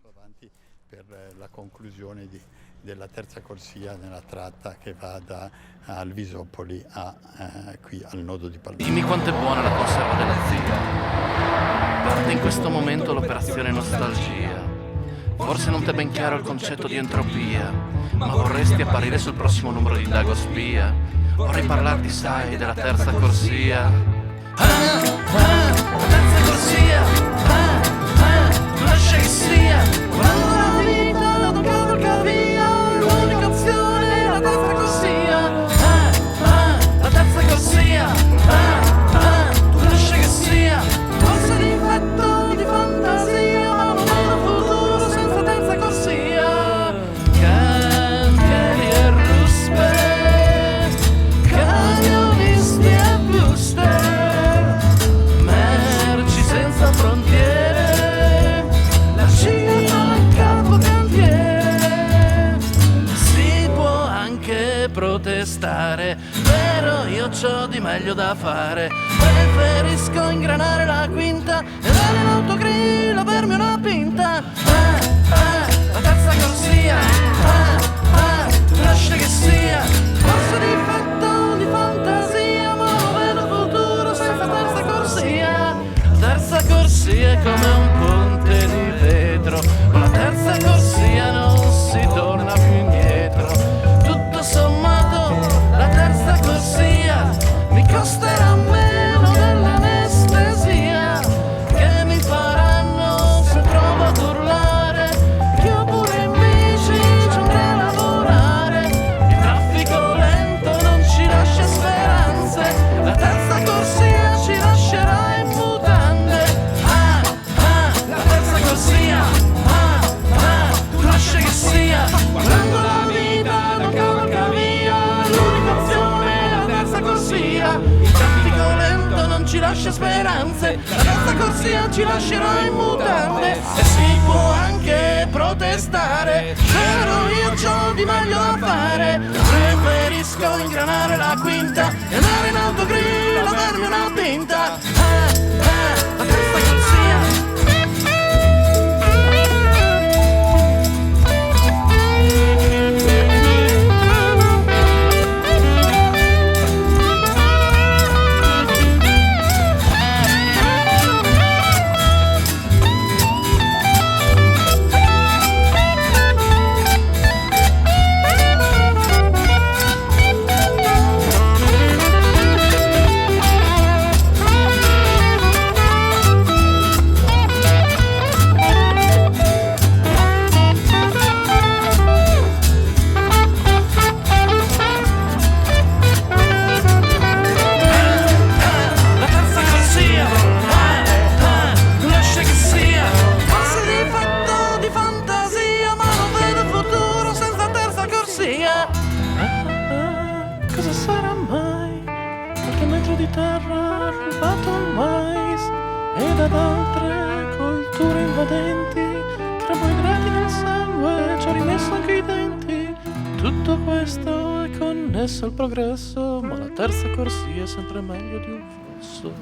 Avanti per la conclusione della terza corsia nella tratta che va da Alvisopoli a qui al nodo di Palmira. Dimmi quanto è buona la conserva della zia. Parte in questo momento l'operazione nostalgia. Forse non t'è ben chiaro il concetto di entropia, ma vorresti apparire sul prossimo numero di Dago Spia. Vorrei parlarti, sai, della terza corsia. La terza corsia. Lascia che sia. Quando la vita la cavalca via, l'unica opzione è la terza corsia. La terza corsia. Tu lascia che sia. Forse difetto di fantasia, ma non è un futuro senza terza corsia. Cantieri e ruspe, camionisti e booster, merci senza frontiere, la città in campo cantiere. Si può anche protestare, però io c'ho di meglio da fare. Preferisco ingranare la quinta e dare in autogrill a bermi una pinta. La terza corsia, lascia che sia. Forse difetto di fantasia, ma non vedo futuro senza terza corsia. La terza corsia è come un ponte di vetro, con la terza corsia non si torna più indietro. Tutto sommato la terza corsia mi costerà meno dell'anestesia che mi faranno se provo ad urlare. Io pure in bici ci andrei a lavorare. Il traffico lento non ci lascia speranze, la terza corsia ci lascerà in mutande. La terza corsia, tu lascia che sia. Quando la vita non cavalca via, l'unica opzione è la terza corsia. Il traffico lento non ci lascia speranze, la terza corsia ci lascerà in mutande. E si può anche protestare, però io c'ho di meglio da fare. Preferisco ingranare la quinta e andare in autogrill a bermi una pinta. La terza corsia. Cosa sarà mai? Qualche metro di terra arrivato al mais ed ad altre colture invadenti, carboidrati nel sangue, ci ha rimesso anche i denti. Tutto questo è connesso al progresso, ma la terza corsia è sempre meglio di un fosso.